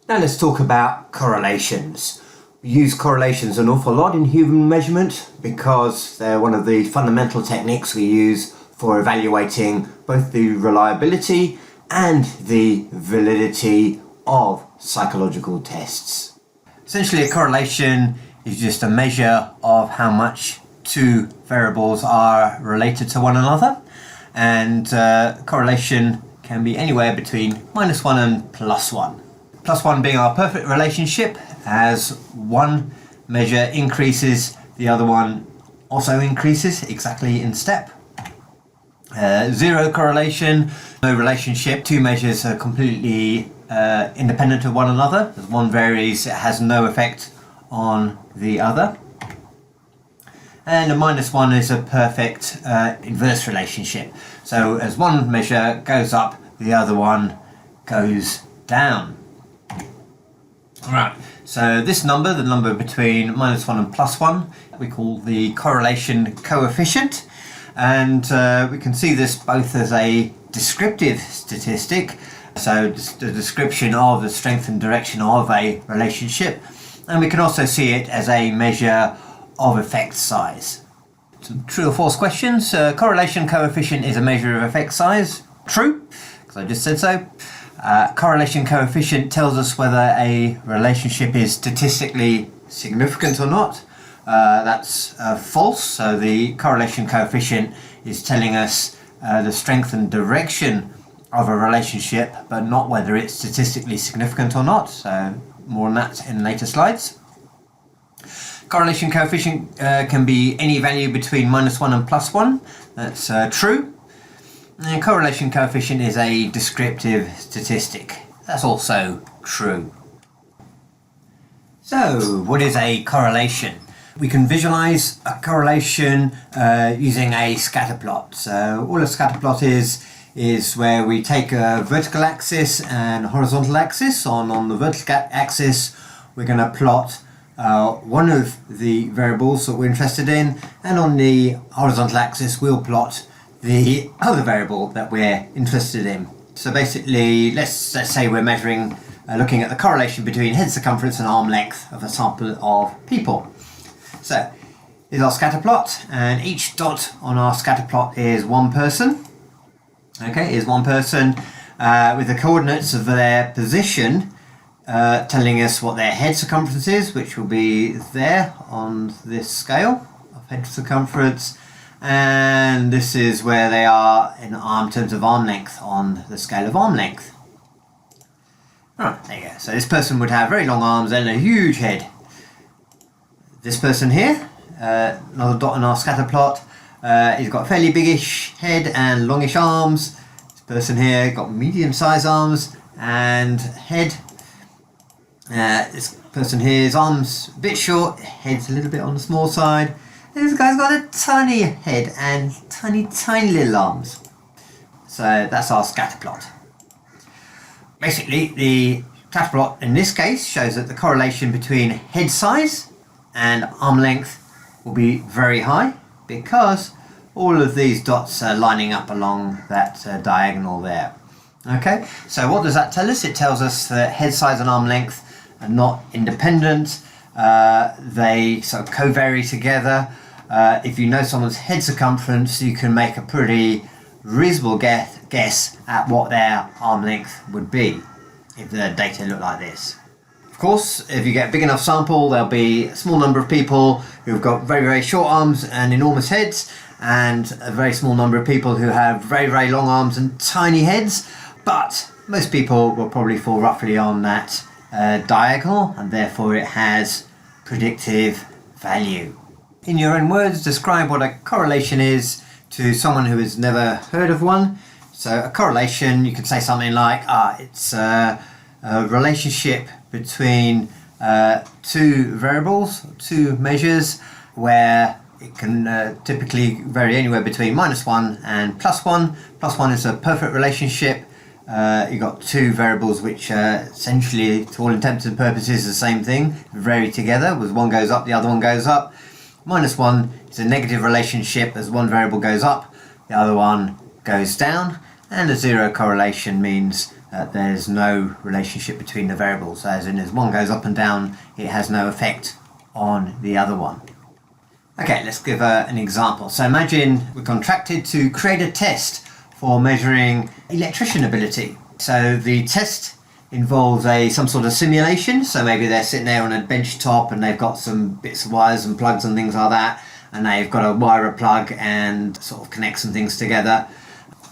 Now let's talk about correlations. We use correlations an awful lot in human measurement because they're one of the fundamental techniques we use for evaluating both the reliability and the validity of psychological tests. Essentially, a correlation is just a measure of how much two variables are related to one another, and correlation can be anywhere between -1 and +1. +1 being our perfect relationship. As one measure increases, the other one also increases exactly in step. Zero correlation, no relationship. Two measures are completely independent of one another. As one varies, it has no effect on the other. And a -1 is a perfect inverse relationship. So as one measure goes up, the other one goes down. Right, so this number, the number between -1 and +1, we call the correlation coefficient. And we can see this both as a descriptive statistic, so the description of the strength and direction of a relationship, and we can also see it as a measure of effect size. Some true or false questions. Correlation coefficient is a measure of effect size. True, because I just said so. Correlation coefficient tells us whether a relationship is statistically significant or not. That's false. So the correlation coefficient is telling us the strength and direction of a relationship, but not whether it's statistically significant or not. So more on that in later slides. Correlation coefficient can be any value between -1 and +1. That's true. And correlation coefficient is a descriptive statistic. That's also true. So, what is a correlation? We can visualize a correlation using a scatterplot. So, all a scatterplot is where we take a vertical axis and a horizontal axis. On the vertical axis, we're going to plot one of the variables that we're interested in, and on the horizontal axis, we'll plot the other variable that we're interested in. So basically, let's say we're measuring, looking at the correlation between head circumference and arm length of a sample of people. So here's our scatter plot, and each dot on our scatter plot is one person. Okay, is one person with the coordinates of their position telling us what their head circumference is, which will be there on this scale of head circumference. And this is where they are in terms of arm length on the scale of arm length. Right, there you go. So this person would have very long arms and a huge head. This person here, another dot on our scatter plot, he's got a fairly biggish head and longish arms. This person here got medium-sized arms and head. This person here's arms a bit short, head's a little bit on the small side. This guy's got a tiny head and tiny little arms. So that's our scatter plot. Basically, the scatter plot in this case shows that the correlation between head size and arm length will be very high because all of these dots are lining up along that diagonal there. Okay, so what does that tell us? It tells us that head size and arm length are not independent. They sort of co-vary together. If you know someone's head circumference, you can make a pretty reasonable guess at what their arm length would be if the data look like this. Of course, if you get a big enough sample, there'll be a small number of people who've got very short arms and enormous heads, and a very small number of people who have very long arms and tiny heads. But most people will probably fall roughly on that diagonal, and therefore it has predictive value. In your own words, describe what a correlation is to someone who has never heard of one. So a correlation, you could say something like, it's a relationship between two variables, two measures, where it can typically vary anywhere between -1 and +1. +1 is a perfect relationship. You've got two variables which essentially, to all intents and purposes, the same thing, vary together. As one goes up, the other one goes up. -1 is a negative relationship. As one variable goes up, the other one goes down. And a zero correlation means there's no relationship between the variables, as in as one goes up and down, it has no effect on the other one. Okay, let's give an example. So imagine we're contracted to create a test for measuring electrician ability. So the test involves some sort of simulation. So maybe they're sitting there on a bench top and they've got some bits of wires and plugs and things like that, and they've got to wire a plug and sort of connect some things together.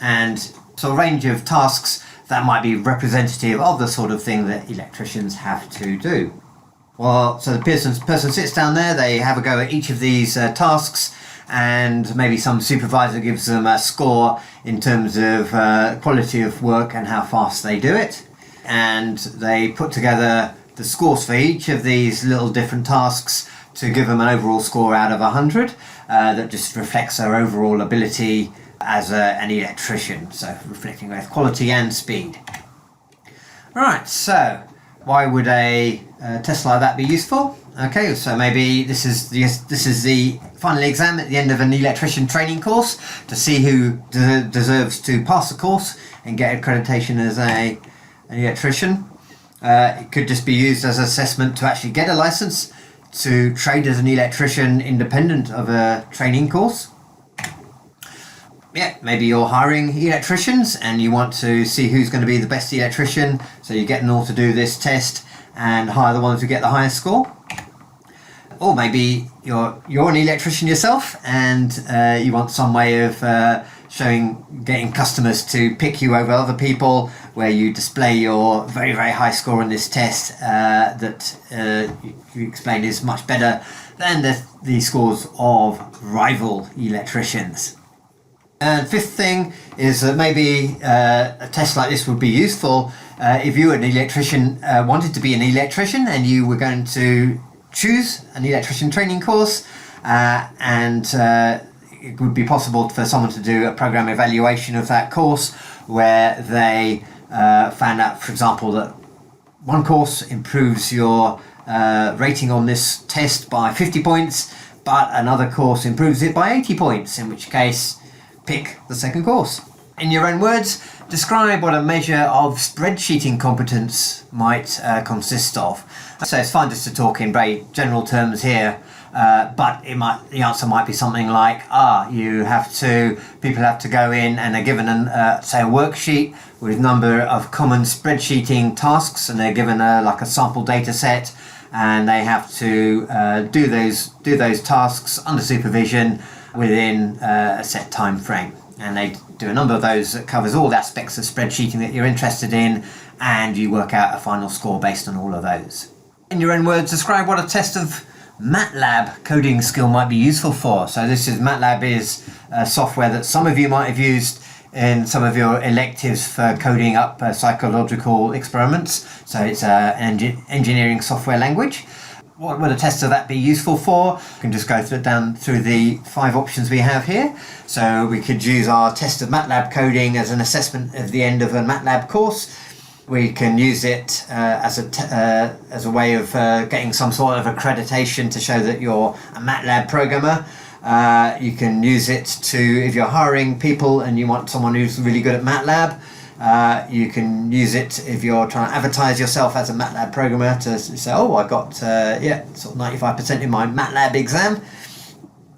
And so a range of tasks that might be representative of the sort of thing that electricians have to do. Well, so the person sits down there, they have a go at each of these tasks, and maybe some supervisor gives them a score in terms of quality of work and how fast they do it. And they put together the scores for each of these little different tasks to give them an overall score out of 100 that just reflects their overall ability as an electrician, so reflecting both quality and speed. Right, so why would a test like that be useful? Okay, so maybe this is the final exam at the end of an electrician training course to see who deserves to pass the course and get accreditation as an electrician. It could just be used as an assessment to actually get a license to trade as an electrician independent of a training course. Yeah, maybe you're hiring electricians and you want to see who's going to be the best electrician, so you get them all to do this test and hire the ones who get the highest score. Or maybe you're an electrician yourself and you want some way of getting customers to pick you over other people, where you display your very, very high score on this test that you explain is much better than the scores of rival electricians. And fifth thing is that maybe a test like this would be useful if you, an electrician, wanted to be an electrician and you were going to choose an electrician training course, and it would be possible for someone to do a program evaluation of that course, where they found out, for example, that one course improves your rating on this test by 50 points, but another course improves it by 80 points, in which case pick the second course. In your own words, describe what a measure of spreadsheeting competence might consist of. So it's fine just to talk in very general terms here, but the answer might be something like, people have to go in and they're given say a worksheet with a number of common spreadsheeting tasks, and they're given like a sample data set, and they have to do those tasks under supervision within a set time frame. And they do a number of those that covers all the aspects of spreadsheeting that you're interested in, and you work out a final score based on all of those. In your own words, describe what a test of MATLAB coding skill might be useful for. So MATLAB is software that some of you might have used in some of your electives for coding up psychological experiments. So it's an engineering software language. What would a test of that be useful for? We can just go down through the 5 options we have here. So we could use our test of MATLAB coding as an assessment at the end of a MATLAB course. We can use it as a way of getting some sort of accreditation to show that you're a MATLAB programmer. You can use it if you're hiring people and you want someone who's really good at MATLAB. You can use it if you're trying to advertise yourself as a MATLAB programmer to say, I got sort of 95% in my MATLAB exam.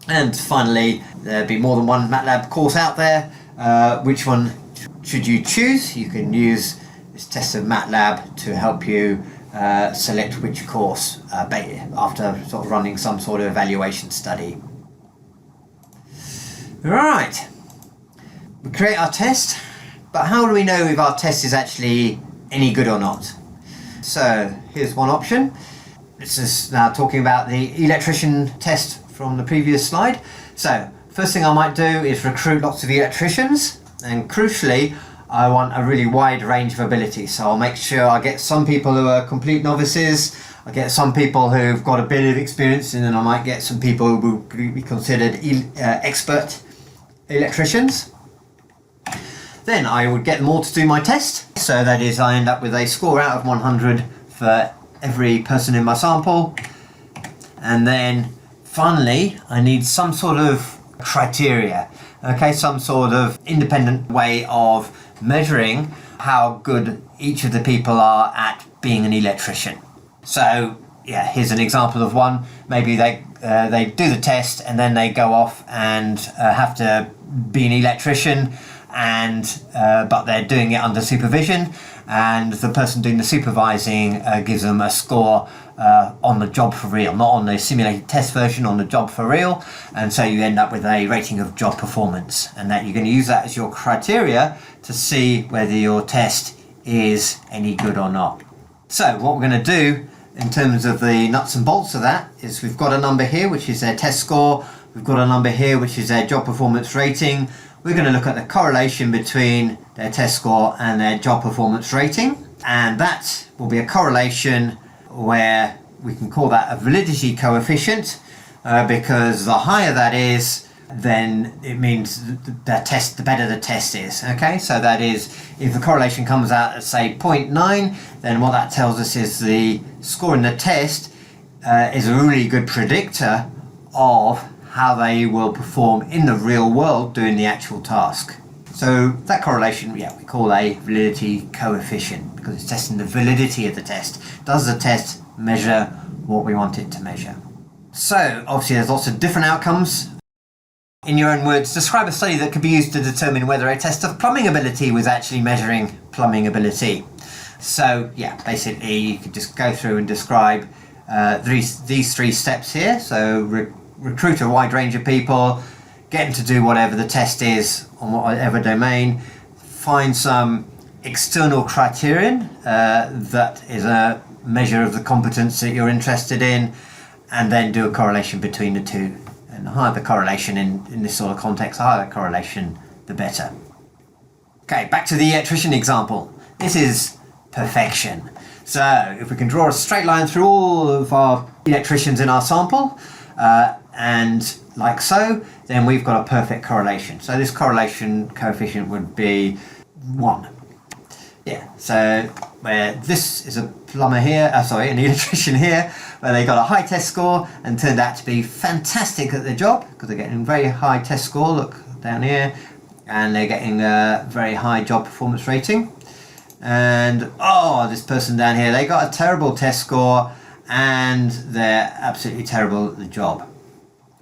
And finally, there'll be more than one MATLAB course out there. Which one should you choose? You can use this test of MATLAB to help you select which course after sort of running some sort of evaluation study. Right, we create our test. But how do we know if our test is actually any good or not? So here's one option. This is now talking about the electrician test from the previous slide. So first thing I might do is recruit lots of electricians, and crucially I want a really wide range of abilities. So I'll make sure I get some people who are complete novices, I get some people who've got a bit of experience, and then I might get some people who will be considered expert electricians. Then I would get them all to do my test. So that is, I end up with a score out of 100 for every person in my sample. And then finally, I need some sort of criteria. Okay, some sort of independent way of measuring how good each of the people are at being an electrician. So yeah, here's an example of one. Maybe they do the test and then they go off and have to be an electrician, and but they're doing it under supervision, and the person doing the supervising gives them a score on the job for real, not on the simulated test version, on the job for real, and so you end up with a rating of job performance, and that you're going to use that as your criteria to see whether your test is any good or not. So what we're going to do in terms of the nuts and bolts of that is we've got a number here which is their test score, we've got a number here which is their job performance rating. We're going to look at the correlation between their test score and their job performance rating, and that will be a correlation where we can call that a validity coefficient, because the higher that is, then it means the better the test is. Okay, so that is, if the correlation comes out at say 0.9, then what that tells us is the score in the test is a really good predictor of how they will perform in the real world doing the actual task. So that correlation, yeah, we call a validity coefficient, because it's testing the validity of the test. Does the test measure what we want it to measure? So obviously there's lots of different outcomes. In your own words, describe a study that could be used to determine whether a test of plumbing ability was actually measuring plumbing ability. So yeah, basically you could just go through and describe these three steps here. So recruit a wide range of people, get them to do whatever the test is on whatever domain, find some external criterion that is a measure of the competence that you're interested in, and then do a correlation between the two. And the higher the correlation in this sort of context, the higher the correlation, the better. Okay, back to the electrician example. This is perfection. So if we can draw a straight line through all of our electricians in our sample, and like so, then we've got a perfect correlation. So this correlation coefficient would be 1. Yeah, so where this is a plumber here, an electrician here, where they got a high test score and turned out to be fantastic at their job, because they're getting a very high test score, look down here, and they're getting a very high job performance rating. And this person down here, they got a terrible test score and they're absolutely terrible at the job.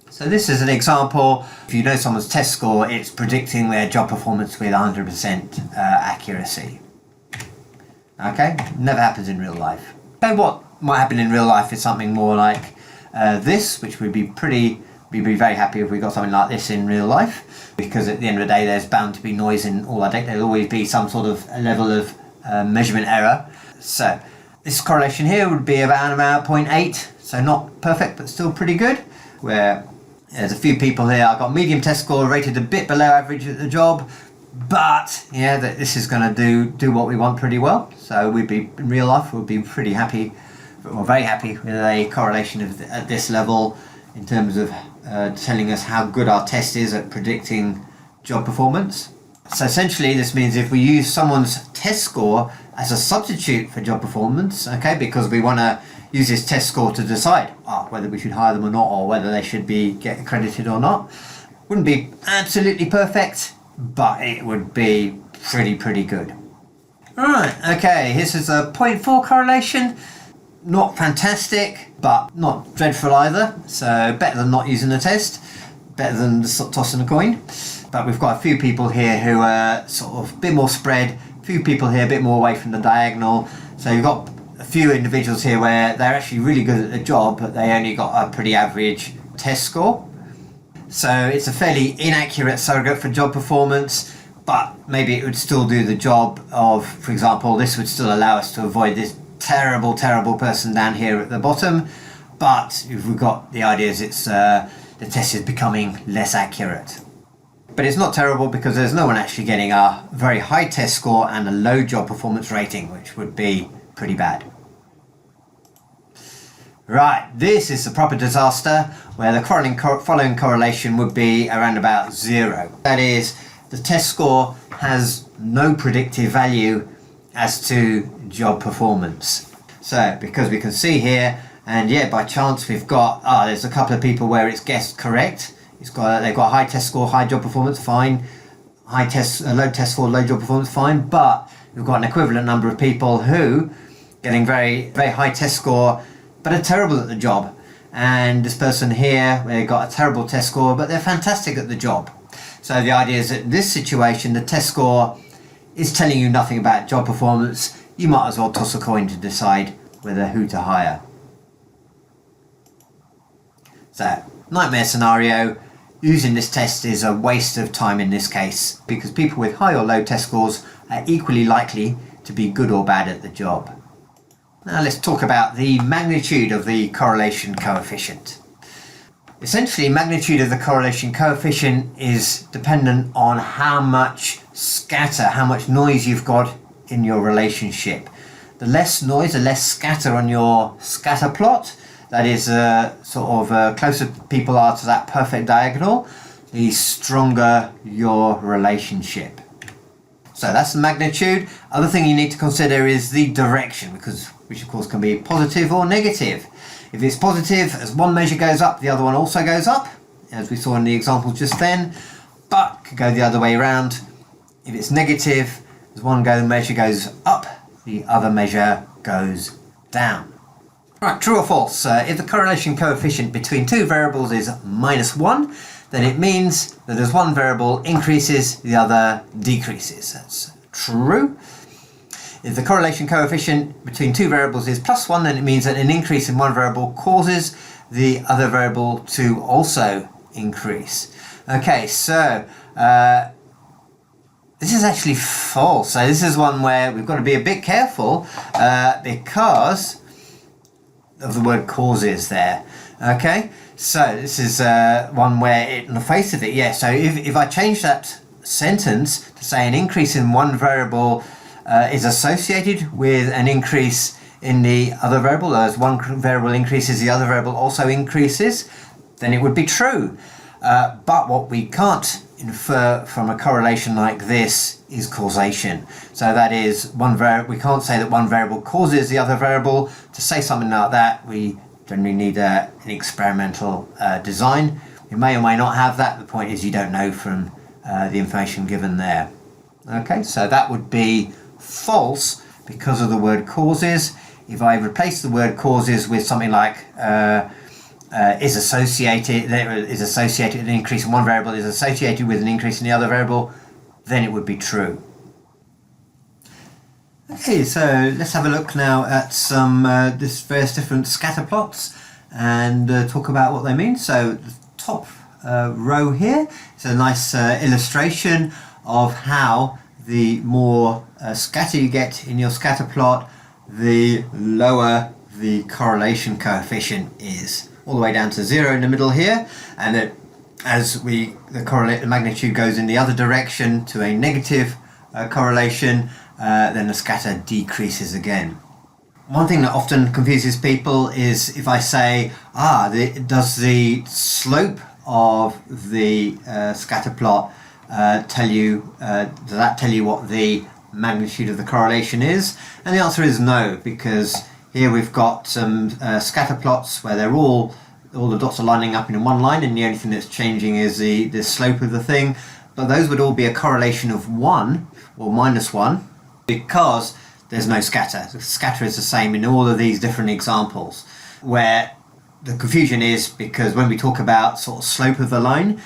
So this is an example. If you know someone's test score, it's predicting their job performance with 100% accuracy. Okay, never happens in real life. Okay, what might happen in real life is something more like this, which we'd be very happy if we got something like this in real life, because at the end of the day there's bound to be noise in all our data. There'll always be some sort of level of measurement error. So this correlation here would be about 0.8, so not perfect but still pretty good, where there's a few people here. I've got medium test score, rated a bit below average at the job, but yeah, this is going to do what we want pretty well. So we'd be, in real life, we'd be pretty happy, or very happy with a correlation at this level in terms of telling us how good our test is at predicting job performance. So essentially this means if we use someone's test score as a substitute for job performance, okay, because we want to use this test score to decide whether we should hire them or not, or whether they should get accredited or not. Wouldn't be absolutely perfect, but it would be pretty good. Alright, okay, this is a 0.4 correlation. Not fantastic, but not dreadful either. So better than not using the test, better than tossing a coin. But we've got a few people here who are sort of a bit more spread, a few people here a bit more away from the diagonal. So you've got a few individuals here where they're actually really good at the job, but they only got a pretty average test score. So it's a fairly inaccurate surrogate for job performance, but maybe it would still do the job of, for example, this would still allow us to avoid this terrible person down here at the bottom. But if we've got the idea is it's the test is becoming less accurate. But it's not terrible because there's no one actually getting a very high test score and a low job performance rating, which would be pretty bad. Right, this is the proper disaster, where the following correlation would be around about 0. That is, the test score has no predictive value as to job performance. So, because we can see here, and yeah, by chance we've got, there's a couple of people where it's guessed correct. They've got a high test score, high job performance, fine. Low test score, low job performance, fine. But we've got an equivalent number of people who getting very, very high test score, but are terrible at the job. And this person here, where they got a terrible test score, but they're fantastic at the job. So the idea is that in this situation, the test score is telling you nothing about job performance. You might as well toss a coin to decide who to hire. So, nightmare scenario. Using this test is a waste of time in this case, because people with high or low test scores are equally likely to be good or bad at the job. Now let's talk about the magnitude of the correlation coefficient. Essentially, magnitude of the correlation coefficient is dependent on how much scatter, how much noise you've got in your relationship. The less noise, the less scatter on your scatter plot, that is closer people are to that perfect diagonal, the stronger your relationship. So that's the magnitude. Other thing you need to consider is the direction, which of course can be positive or negative. If it's positive, as one measure goes up, the other one also goes up, as we saw in the example just then, but could go the other way around. If it's negative, as one measure goes up, the other measure goes down. Right, true or false? If the correlation coefficient between two variables is -1, then it means that as one variable increases, the other decreases. That's true. If the correlation coefficient between two variables is +1, then it means that an increase in one variable causes the other variable to also increase. Okay, so this is actually false. So this is one where we've got to be a bit careful because of the word causes there. Okay, so this is one where on the face of it, yeah, so if I change that sentence to say an increase in one variable is associated with an increase in the other variable, as one variable increases, the other variable also increases, then it would be true. But what we can't infer from a correlation like this is causation. So that is, we can't say that one variable causes the other variable. To say something like that, we generally need an experimental design. You may or may not have that. The point is you don't know from the information given there. Okay, so that would be false because of the word causes. If I replace the word causes with something like is associated an increase in one variable is associated with an increase in the other variable, then it would be true. Okay, so let's have a look now at some various different scatter plots and talk about what they mean. So the top row here is a nice illustration of how the more scatter you get in your scatter plot, the lower the correlation coefficient is, all the way down to 0 in the middle here, and that as the magnitude goes in the other direction to a negative correlation, then the scatter decreases again. One thing that often confuses people is if I say, does the slope of the scatter plot tell you what the magnitude of the correlation is? And the answer is no, because here we've got some scatter plots where they're all the dots are lining up in one line, and the only thing that's changing is the slope of the thing. But those would all be a correlation of 1 or -1 because there's no scatter. The scatter is the same in all of these different examples, where the confusion is because when we talk about sort of slope of the line,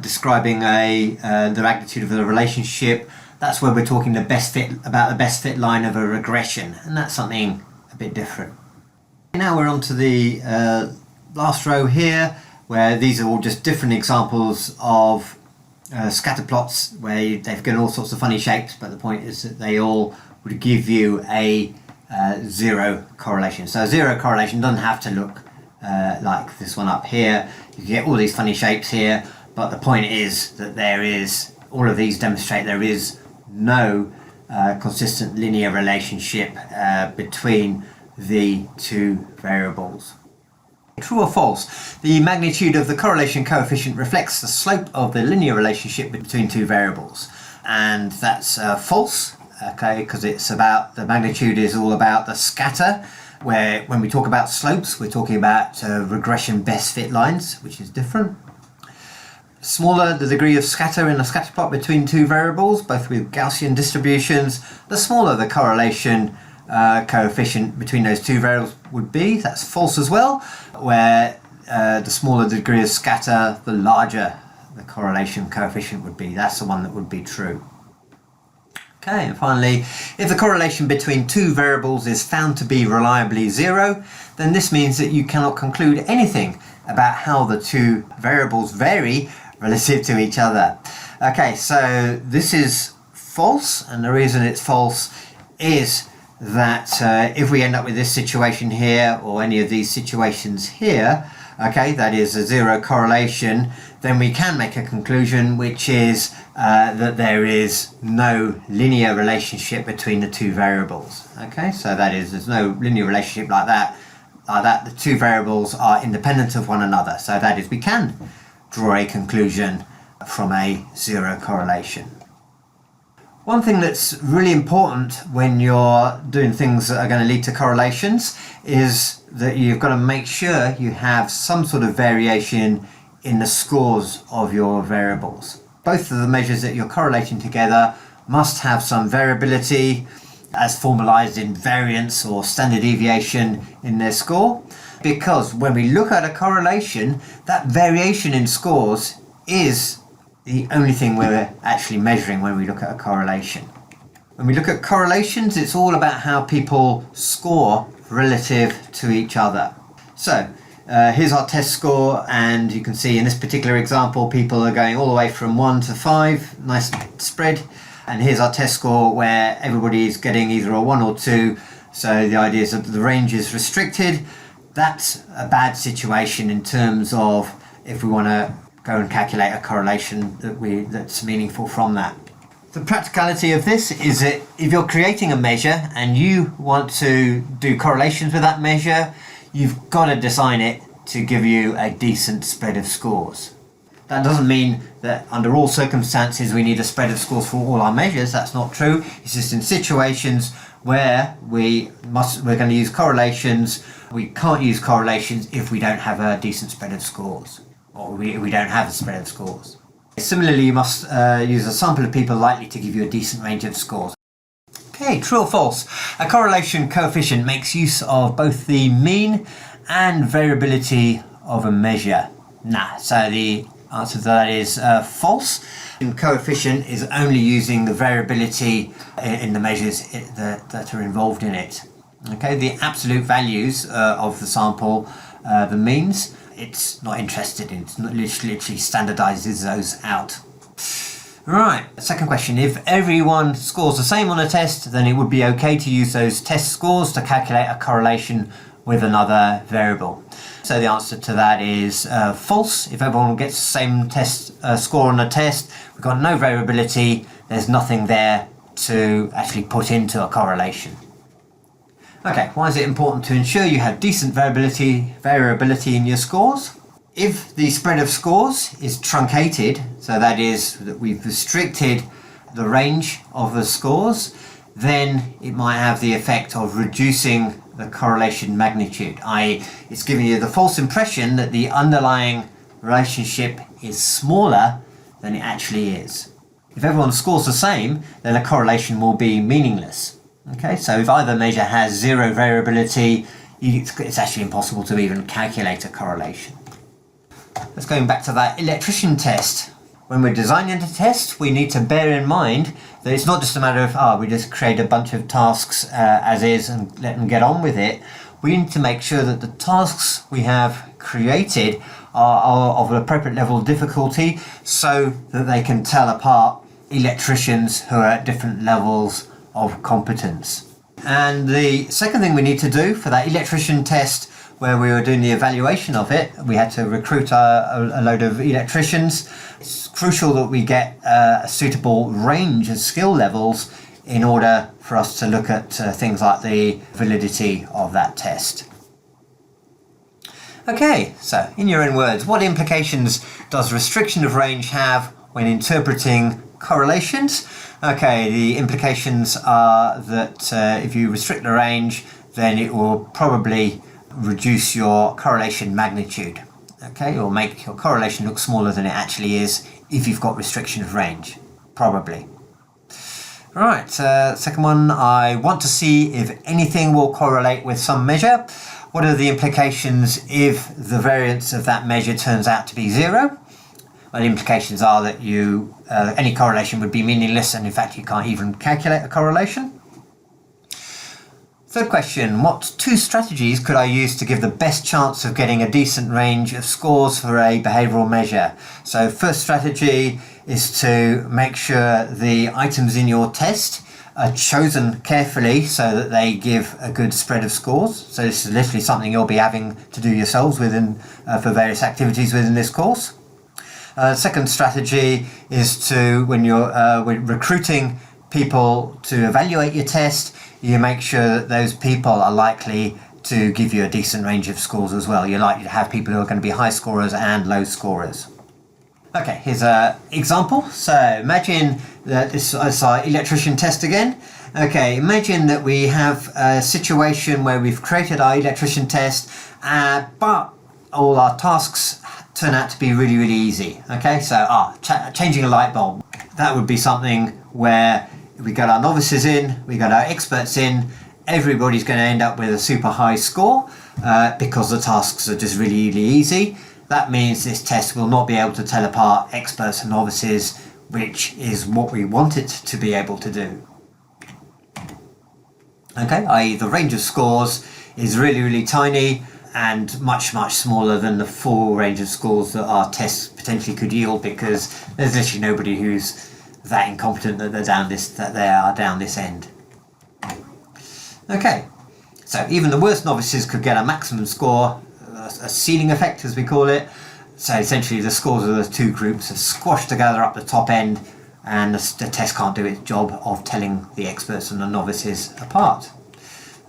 describing the magnitude of the relationship, that's where we're talking about the best fit line of a regression, and that's something a bit different. Now we're on to the last row here, where these are all just different examples of scatter plots where they've got all sorts of funny shapes, but the point is that they all would give you a zero correlation. So zero correlation doesn't have to look like this one up here. You get all these funny shapes here, but the point is that all of these demonstrate there is no consistent linear relationship between the two variables. True or false? The magnitude of the correlation coefficient reflects the slope of the linear relationship between two variables, and that's false. Okay, because the magnitude is all about the scatter, where when we talk about slopes, we're talking about regression best fit lines, which is different. smaller the degree of scatter in a scatterplot between two variables, both with Gaussian distributions, the smaller the correlation coefficient between those two variables would be. That's false as well, where the smaller the degree of scatter, the larger the correlation coefficient would be. That's the one that would be true. Okay, and finally, if the correlation between two variables is found to be reliably zero, then this means that you cannot conclude anything about how the two variables vary relative to each other. Okay, so this is false, and the reason it's false is that if we end up with this situation here, or any of these situations here, okay, that is a zero correlation, then we can make a conclusion, which is that there is no linear relationship between the two variables. Okay, so that is, there's no linear relationship like that. The two variables are independent of one another. So that is, we can draw a conclusion from a zero correlation. One thing that's really important when you're doing things that are going to lead to correlations is that you've got to make sure you have some sort of variation in the scores of your variables. Both of the measures that you're correlating together must have some variability as formalized in variance or standard deviation in their score, because when we look at a correlation, that variation in scores is the only thing we're actually measuring when we look at a correlation. When we look at correlations, it's all about how people score relative to each other. So here's our test score, and you can see in this particular example people are going all the way from 1 to 5, nice spread, and here's our test score where everybody's getting either a 1 or 2, so the idea is that the range is restricted. That's a bad situation in terms of if we want to go and calculate a correlation that's meaningful from that. The practicality of this is that if you're creating a measure and you want to do correlations with that measure, you've got to design it to give you a decent spread of scores. That doesn't mean that under all circumstances we need a spread of scores for all our measures. That's not true. It's just in situations where we're going to use correlations. We can't use correlations if we don't have a decent spread of scores, or we don't have a spread of scores. Similarly, you must use a sample of people likely to give you a decent range of scores. Okay, true or false? A correlation coefficient makes use of both the mean and variability of a measure. Nah, so the answer to that is false. And coefficient is only using the variability in the measures that are involved in it. Okay, the absolute values of the sample, the means, it's not interested in. It's not literally standardizes those out. Right, second question. If everyone scores the same on a test, then it would be okay to use those test scores to calculate a correlation with another variable. So the answer to that is false. If everyone gets the same test score on a test, we've got no variability, there's nothing there to actually put into a correlation. Okay, why is it important to ensure you have decent variability in your scores? If the spread of scores is truncated, so that is that we've restricted the range of the scores, then it might have the effect of reducing the correlation magnitude, i.e. it's giving you the false impression that the underlying relationship is smaller than it actually is. If everyone scores the same, then a correlation will be meaningless. Okay, so if either measure has zero variability, it's actually impossible to even calculate a correlation. Let's go back to that electrician test. When we're designing a test, we need to bear in mind that it's not just a matter of, we just create a bunch of tasks as is and let them get on with it. We need to make sure that the tasks we have created are of an appropriate level of difficulty so that they can tell apart electricians who are at different levels of competence. And the second thing we need to do for that electrician test, where we were doing the evaluation of it, we had to recruit a load of electricians. It's crucial that we get a suitable range of skill levels in order for us to look at things like the validity of that test. Okay, so in your own words, what implications does restriction of range have when interpreting correlations? Okay, the implications are that if you restrict the range, then it will probably reduce your correlation magnitude. okay, or make your correlation look smaller than it actually is if you've got restriction of range, probably. Right, second one, I want to see if anything will correlate with some measure. What are the implications if the variance of that measure turns out to be 0? Well, the implications are that any correlation would be meaningless, and in fact you can't even calculate a correlation. Third question, what 2 strategies could I use to give the best chance of getting a decent range of scores for a behavioural measure? So first strategy is to make sure the items in your test are chosen carefully so that they give a good spread of scores. So this is literally something you'll be having to do yourselves within for various activities within this course. Second strategy is to, when you're recruiting people to evaluate your test, you make sure that those people are likely to give you a decent range of scores as well. You're likely to have people who are going to be high scorers and low scorers. Okay, here's an example. So imagine that this is our electrician test again. Okay, imagine that we have a situation where we've created our electrician test, but all our tasks turn out to be really, really easy. Okay, so changing a light bulb. That would be something where we got our novices in, we got our experts in, everybody's going to end up with a super high score because the tasks are just really, really easy. That means this test will not be able to tell apart experts and novices, which is what we want it to be able to do. Okay, i.e. the range of scores is really, really tiny and much, much smaller than the full range of scores that our tests potentially could yield, because there's literally nobody who's that incompetent that they are down this end. Okay, so even the worst novices could get a maximum score, a ceiling effect as we call it. So essentially the scores of the 2 groups are squashed together up the top end, and the test can't do its job of telling the experts and the novices apart.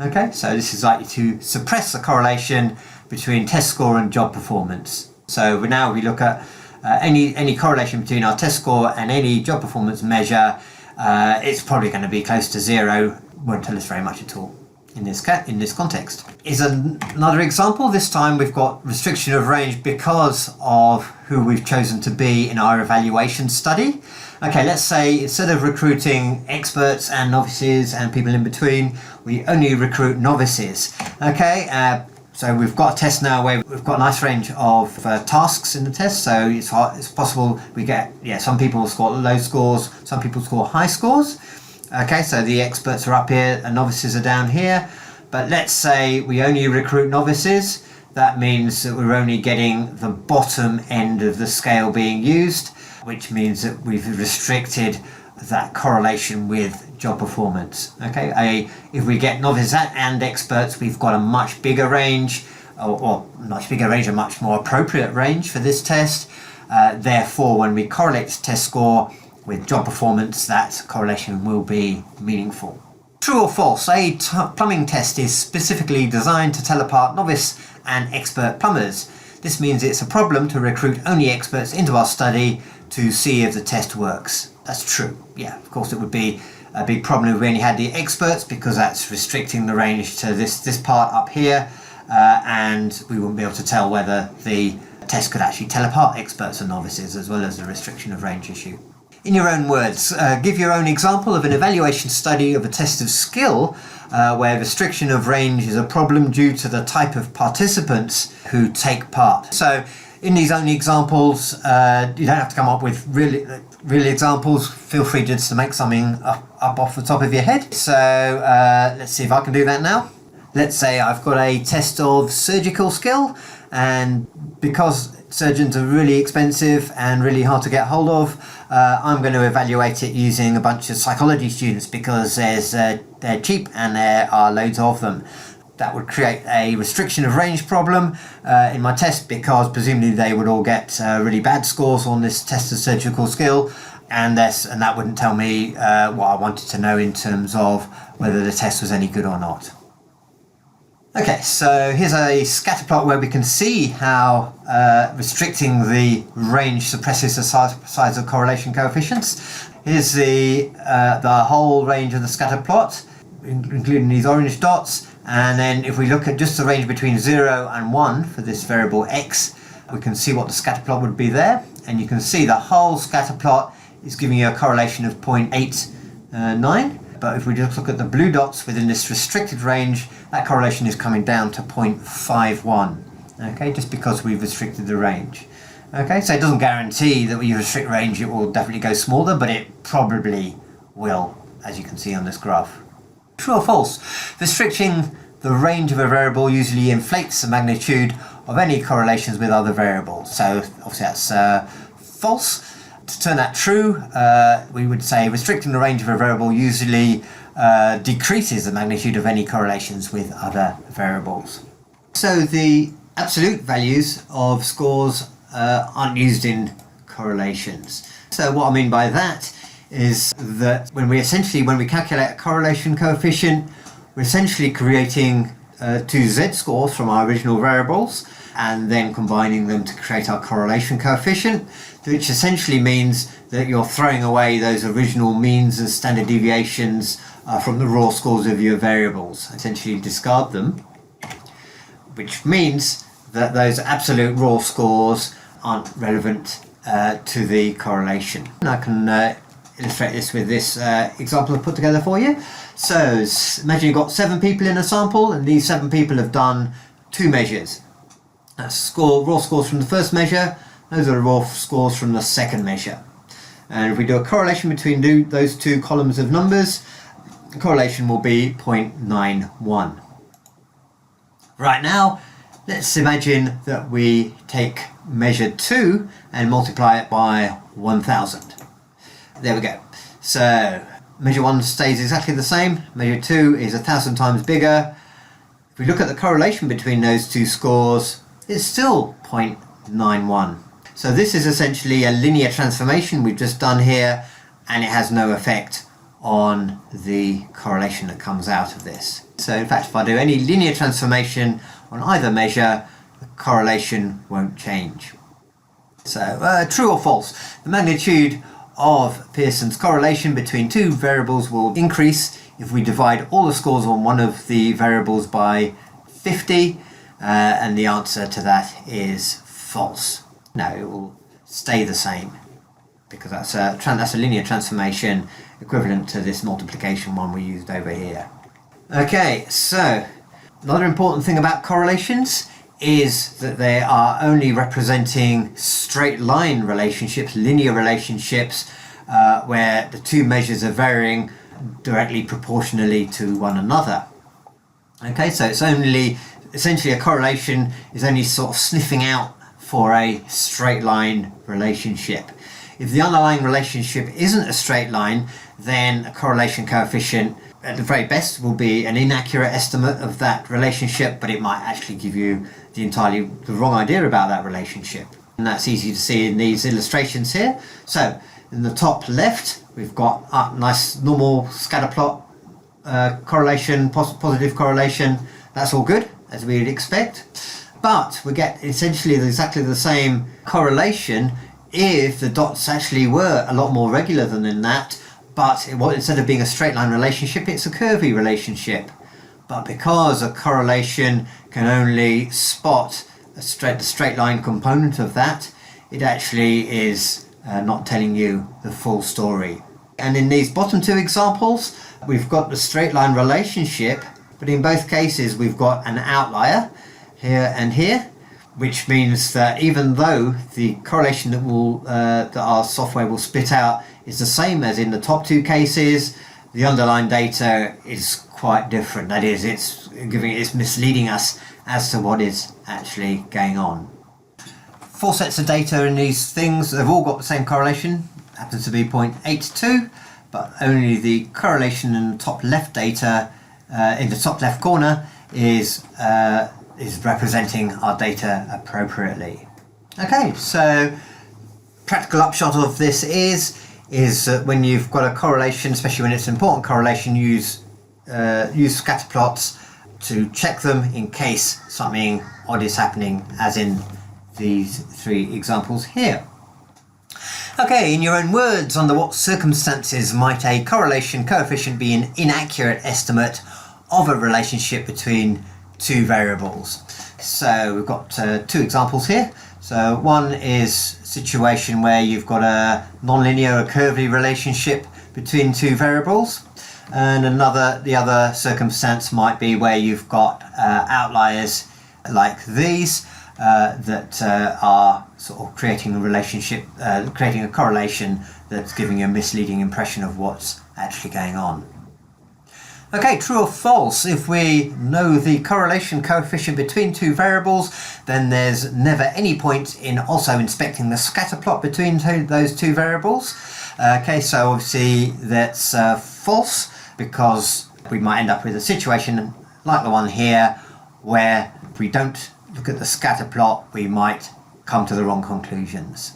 Okay, so this is likely to suppress the correlation between test score and job performance. So now we look at any correlation between our test score and any job performance measure. It's probably going to be close to 0, won't tell us very much at all in this context. Is another example. This time we've got restriction of range because of who we've chosen to be in our evaluation study. Okay, let's say instead of recruiting experts and novices and people in between, we only recruit novices. Okay, so we've got a test now where we've got a nice range of tasks in the test, so it's possible we get, some people score low scores, some people score high scores. Okay, so the experts are up here and novices are down here, but let's say we only recruit novices. That means that we're only getting the bottom end of the scale being used, which means that we've restricted that correlation with job performance. Okay, if we get novices and experts, we've got a much bigger range, or much bigger range, a much more appropriate range for this test. Therefore, when we correlate this test score with job performance, that correlation will be meaningful. True or false? A plumbing test is specifically designed to tell apart novice and expert plumbers. This means it's a problem to recruit only experts into our study to see if the test works. That's true. Yeah, of course it would be a big problem if we only had the experts, because that's restricting the range to this part up here, and we wouldn't be able to tell whether the test could actually tell apart experts and novices, as well as the restriction of range issue. In your own words, give your own example of an evaluation study of a test of skill where restriction of range is a problem due to the type of participants who take part. So in these only examples, you don't have to come up with real examples. Feel free just to make something up off the top of your head. So let's see if I can do that now. Let's say I've got a test of surgical skill, and because surgeons are really expensive and really hard to get hold of, I'm going to evaluate it using a bunch of psychology students, because they're cheap and there are loads of them. That would create a restriction of range problem in my test, because presumably they would all get really bad scores on this test of surgical skill, and that wouldn't tell me what I wanted to know in terms of whether the test was any good or not. Okay, so here's a scatterplot where we can see how restricting the range suppresses the size of correlation coefficients. Here's the whole range of the scatterplot, including these orange dots, and then if we look at just the range between 0 and 1 for this variable x, we can see what the scatter plot would be there, and you can see the whole scatter plot is giving you a correlation of 0.89. But if we just look at the blue dots within this restricted range, that correlation is coming down to 0.51. Okay, just because we've restricted the range. Okay, so it doesn't guarantee that when you restrict range it will definitely go smaller, but it probably will, as you can see on this graph. True or false? Restricting the range of a variable usually inflates the magnitude of any correlations with other variables. So obviously that's false. To turn that true, we would say restricting the range of a variable usually decreases the magnitude of any correlations with other variables. So the absolute values of scores aren't used in correlations. So what I mean by that is that when we calculate a correlation coefficient, we're essentially creating two z-scores from our original variables and then combining them to create our correlation coefficient, which essentially means that you're throwing away those original means and standard deviations from the raw scores of your variables. Essentially discard them, which means that those absolute raw scores aren't relevant to the correlation. And I can illustrate this with this example I've put together for you. So imagine you've got 7 people in a sample, and these 7 people have done 2 measures. That's raw scores from the first measure, those are the raw scores from the second measure. And if we do a correlation between those 2 columns of numbers, the correlation will be 0.91. Right now, let's imagine that we take measure 2 and multiply it by 1000. There we go. So measure 1 stays exactly the same, measure 2 is 1000 times bigger. If we look at the correlation between those 2 scores, it's still 0.91. So this is essentially a linear transformation we've just done here, and it has no effect on the correlation that comes out of this. So in fact, if I do any linear transformation on either measure, the correlation won't change. So true or false? The magnitude of Pearson's correlation between 2 variables will increase if we divide all the scores on one of the variables by 50, and the answer to that is false. No, it will stay the same, because that's a linear transformation equivalent to this multiplication one we used over here. Okay, so another important thing about correlations is that they are only representing straight line relationships, linear relationships, where the 2 measures are varying directly proportionally to one another. Okay, so it's only, essentially a correlation is only sort of sniffing out for a straight line relationship. If the underlying relationship isn't a straight line, then a correlation coefficient at the very best will be an inaccurate estimate of that relationship, but it might actually give you the wrong idea about that relationship. And that's easy to see in these illustrations here. So in the top left, we've got a nice normal scatter plot correlation, positive correlation. That's all good, as we would expect. But we get essentially exactly the same correlation if the dots actually were a lot more regular than in that, but instead of being a straight line relationship, it's a curvy relationship. But because a correlation can only spot the straight line component of that, it actually is not telling you the full story. And in these bottom 2 examples, we've got the straight line relationship, but in both cases we've got an outlier here and here, which means that even though the correlation that our software will spit out is the same as in the top 2 cases, the underlying data is quite different. That is, it's misleading us as to what is actually going on. 4 sets of data in these things, they've all got the same correlation, happens to be 0.82, but only the correlation in the top left data, in the top left corner, is representing our data appropriately. Okay, so practical upshot of this is that when you've got a correlation, especially when it's an important correlation, use scatter plots to check them in case something odd is happening, as in these 3 examples here. Okay, in your own words, under what circumstances might a correlation coefficient be an inaccurate estimate of a relationship between 2 variables? So we've got 2 examples here. So one is a situation where you've got a nonlinear or curvy relationship between two variables, and the other circumstance might be where you've got outliers like these that are sort of creating a relationship, creating a correlation that's giving you a misleading impression of what's actually going on. Okay, true or false? If we know the correlation coefficient between two variables, then there's never any point in also inspecting the scatter plot between those two variables. Okay, so obviously that's false, because we might end up with a situation like the one here where if we don't look at the scatter plot, we might come to the wrong conclusions.